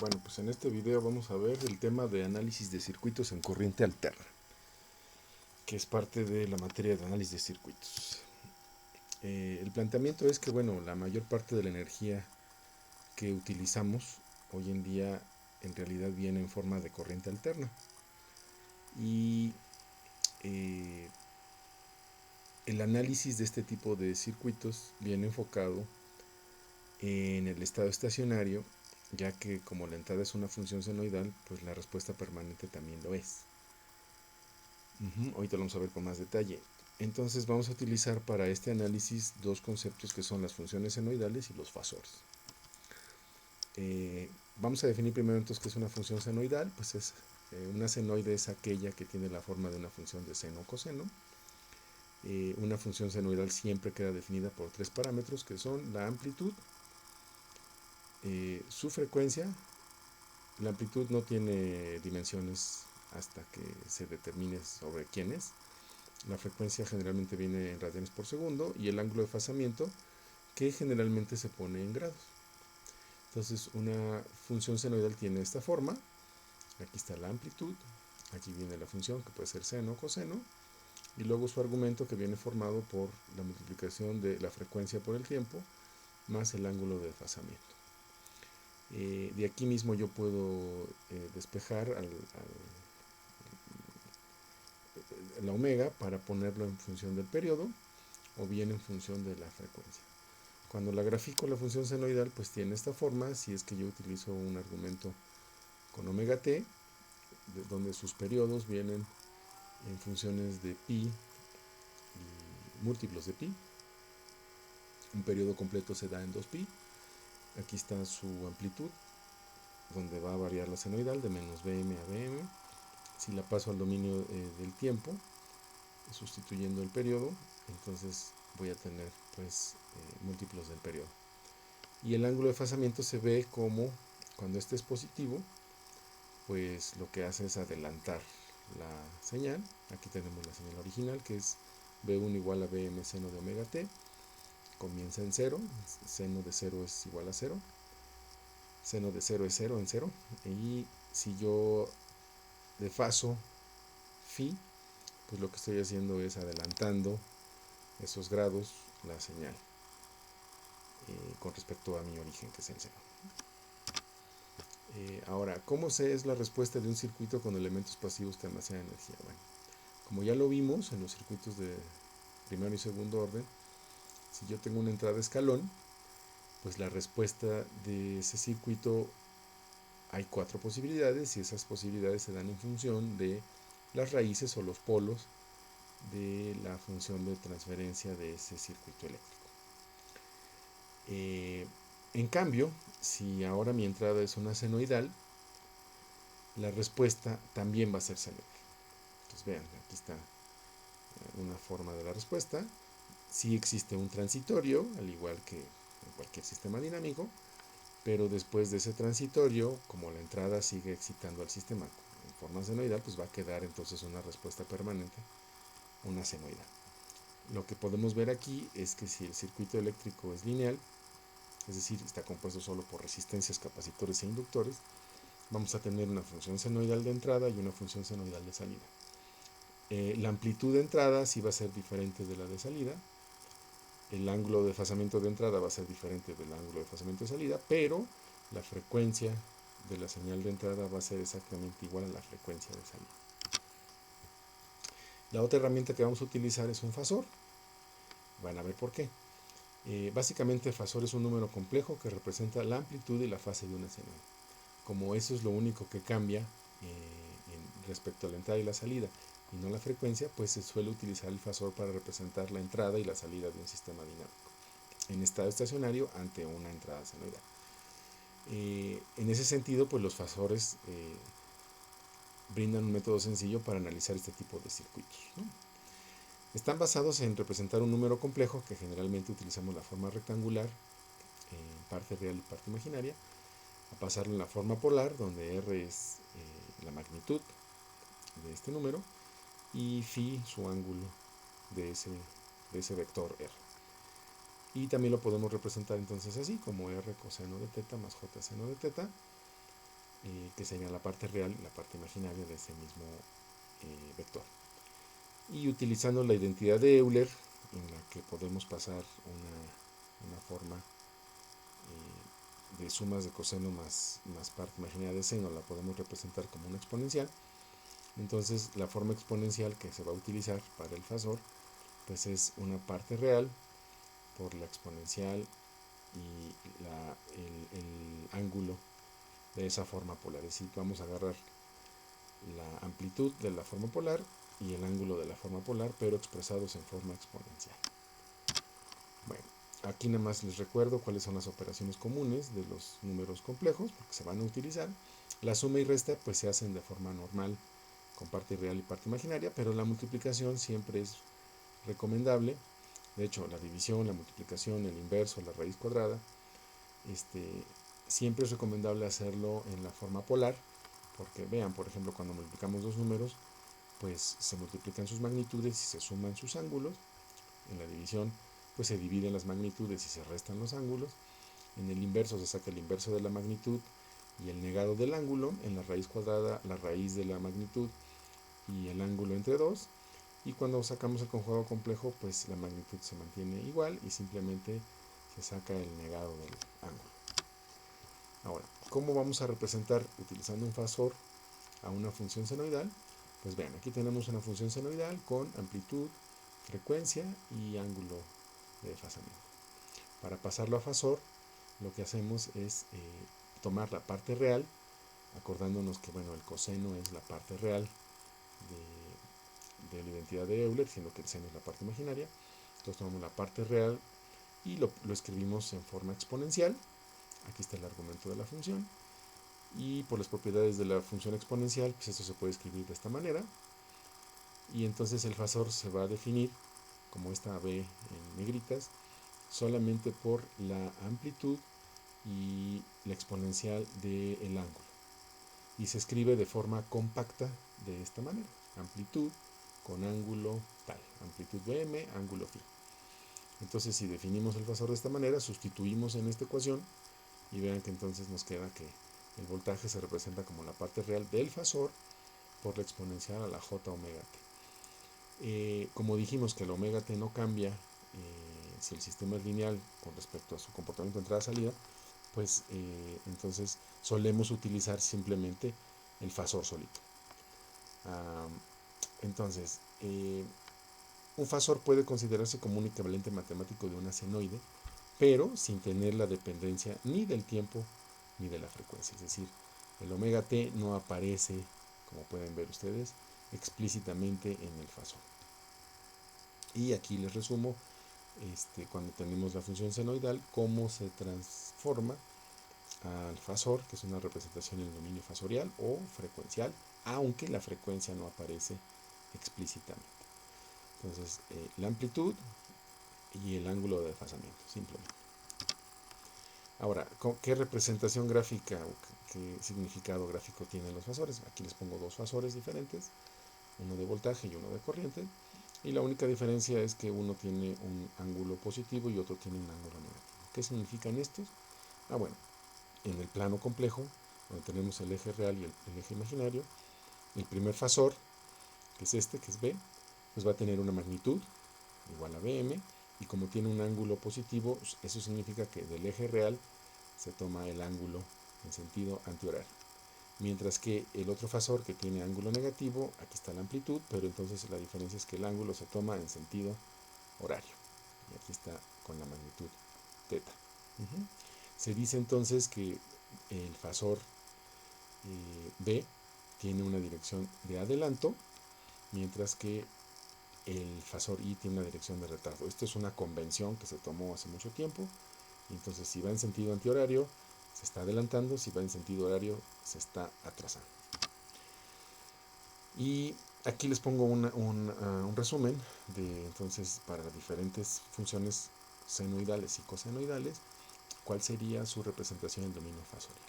Bueno, pues en este video vamos a ver el tema de análisis de circuitos en corriente alterna, que es parte de la materia de análisis de circuitos. El planteamiento es que, bueno, la mayor parte de la energía que utilizamos hoy en día en realidad viene en forma de corriente alterna. Y el análisis de este tipo de circuitos viene enfocado en el estado estacionario, ya que como la entrada es una función senoidal, pues la respuesta permanente también lo es. Ahorita lo vamos a ver con más detalle. Entonces vamos a utilizar para este análisis dos conceptos que son las funciones senoidales y los fasores. Vamos a definir primero entonces qué es una función senoidal. Pues es una senoide es aquella que tiene la forma de una función de seno o coseno. Una función senoidal siempre queda definida por tres parámetros que son la amplitud, su frecuencia. La amplitud no tiene dimensiones hasta que se determine sobre quién es. La frecuencia generalmente viene en radianes por segundo y el ángulo de desfasamiento, que generalmente se pone en grados. Entonces una función senoidal tiene esta forma. Aquí está la amplitud, aquí viene la función que puede ser seno o coseno, y luego su argumento que viene formado por la multiplicación de la frecuencia por el tiempo más el ángulo de desfasamiento. De aquí mismo yo puedo despejar la omega para ponerlo en función del periodo o bien en función de la frecuencia. Cuando la grafico la función senoidal, pues tiene esta forma, si es que yo utilizo un argumento con omega t, donde sus periodos vienen en funciones de pi y múltiplos de pi. Un periodo completo se da en 2pi. Aquí está su amplitud, donde va a variar la senoidal de menos bm a bm. Si la paso al dominio del tiempo, sustituyendo el periodo, entonces voy a tener pues múltiplos del periodo. Y el ángulo de desfasamiento se ve como cuando este es positivo, pues lo que hace es adelantar la señal. Aquí tenemos la señal original, que es B1 igual a Bm seno de omega t. Comienza en 0, seno de 0 es igual a 0, seno de 0 es 0 en 0, y si yo desfaso phi, pues lo que estoy haciendo es adelantando esos grados la señal con respecto a mi origen, que es el 0. Ahora, ¿cómo es la respuesta de un circuito con elementos pasivos que almacenan energía? Bueno, como ya lo vimos en los circuitos de primero y segundo orden, si yo tengo una entrada escalón, pues la respuesta de ese circuito hay 4 posibilidades y esas posibilidades se dan en función de las raíces o los polos de la función de transferencia de ese circuito eléctrico. En cambio, si ahora mi entrada es una senoidal, la respuesta también va a ser senoide. Entonces vean, aquí está una forma de la respuesta. Sí existe un transitorio, al igual que en cualquier sistema dinámico, pero después de ese transitorio, como la entrada sigue excitando al sistema en forma senoidal, pues va a quedar entonces una respuesta permanente, una senoidal. Lo que podemos ver aquí es que si el circuito eléctrico es lineal, es decir, está compuesto solo por resistencias, capacitores e inductores, vamos a tener una función senoidal de entrada y una función senoidal de salida. La amplitud de entrada sí va a ser diferente de la de salida. El ángulo de desfasamiento de entrada va a ser diferente del ángulo de desfasamiento de salida, pero la frecuencia de la señal de entrada va a ser exactamente igual a la frecuencia de salida. La otra herramienta que vamos a utilizar es un fasor. Van a ver por qué. Básicamente, fasor es un número complejo que representa la amplitud y la fase de una señal. Como eso es lo único que cambia respecto a la entrada y la salida y no la frecuencia, pues se suele utilizar el fasor para representar la entrada y la salida de un sistema dinámico en estado estacionario ante una entrada senoidal. En ese sentido, pues los fasores brindan un método sencillo para analizar este tipo de circuitos, ¿no? Están basados en representar un número complejo, que generalmente utilizamos la forma rectangular, parte real y parte imaginaria, a pasarlo en la forma polar, donde R es la magnitud de este número y phi su ángulo de ese vector R. Y también lo podemos representar entonces así, como R coseno de teta más J seno de teta. que sería la parte real y la parte imaginaria de ese mismo vector. Y utilizando la identidad de Euler, en la que podemos pasar una forma de sumas de coseno más parte imaginaria de seno, la podemos representar como una exponencial. Entonces la forma exponencial que se va a utilizar para el fasor pues es una parte real por la exponencial y el ángulo de esa forma polar. Es decir, vamos a agarrar la amplitud de la forma polar y el ángulo de la forma polar, pero expresados en forma exponencial. Bueno, aquí nada más les recuerdo cuáles son las operaciones comunes de los números complejos, porque se van a utilizar. La suma y resta pues se hacen de forma normal, con parte real y parte imaginaria, pero la multiplicación siempre es recomendable. De hecho, la división, la multiplicación, el inverso, la raíz cuadrada, siempre es recomendable hacerlo en la forma polar, porque vean, por ejemplo, cuando multiplicamos dos números, pues se multiplican sus magnitudes y se suman sus ángulos. En la división, pues se dividen las magnitudes y se restan los ángulos. En el inverso se saca el inverso de la magnitud y el negado del ángulo. En la raíz cuadrada, la raíz de la magnitud y el ángulo entre dos. Y cuando sacamos el conjugado complejo, pues la magnitud se mantiene igual y simplemente se saca el negado del ángulo. Ahora, ¿cómo vamos a representar utilizando un fasor a una función senoidal? Pues vean, aquí tenemos una función senoidal con amplitud, frecuencia y ángulo de desfasamiento. Para pasarlo a fasor, lo que hacemos es tomar la parte real, acordándonos que bueno, el coseno es la parte real de la identidad de Euler, siendo que el seno es la parte imaginaria. Entonces tomamos la parte real y lo escribimos en forma exponencial. Aquí está el argumento de la función. Y por las propiedades de la función exponencial, pues esto se puede escribir de esta manera. Y entonces el fasor se va a definir como esta B en negritas, solamente por la amplitud y la exponencial del ángulo. Y se escribe de forma compacta de esta manera. Amplitud con ángulo tal. Amplitud BM, ángulo phi. Entonces si definimos el fasor de esta manera, sustituimos en esta ecuación y vean que entonces nos queda que el voltaje se representa como la parte real del fasor por la exponencial a la j omega t. Como dijimos que el omega t no cambia si el sistema es lineal con respecto a su comportamiento de entrada-salida, pues entonces solemos utilizar simplemente el fasor solito. Entonces, un fasor puede considerarse como un equivalente matemático de una senoide, pero sin tener la dependencia ni del tiempo ni de la frecuencia. Es decir, el omega t no aparece, como pueden ver ustedes, explícitamente en el fasor. Y aquí les resumo, cuando tenemos la función senoidal, cómo se transforma al fasor, que es una representación en el dominio fasorial o frecuencial, aunque la frecuencia no aparece explícitamente. Entonces, la amplitud y el ángulo de desfasamiento, simplemente. Ahora, ¿qué representación gráfica o qué significado gráfico tienen los fasores? Aquí les pongo dos fasores diferentes, uno de voltaje y uno de corriente, y la única diferencia es que uno tiene un ángulo positivo y otro tiene un ángulo negativo. ¿Qué significan estos? Bueno, en el plano complejo, donde tenemos el eje real y el eje imaginario, el primer fasor, que es este, que es B, pues va a tener una magnitud igual a Bm, y como tiene un ángulo positivo, eso significa que del eje real se toma el ángulo en sentido antihorario. Mientras que el otro fasor que tiene ángulo negativo, aquí está la amplitud, pero entonces la diferencia es que el ángulo se toma en sentido horario. Y aquí está con la magnitud teta. Se dice entonces que el fasor B tiene una dirección de adelanto, mientras que el fasor I tiene una dirección de retardo. Esto es una convención que se tomó hace mucho tiempo. Entonces, si va en sentido antihorario, se está adelantando; si va en sentido horario, se está atrasando. Y aquí les pongo un resumen de, entonces, para las diferentes funciones senoidales y cosenoidales, cuál sería su representación en dominio fasorial.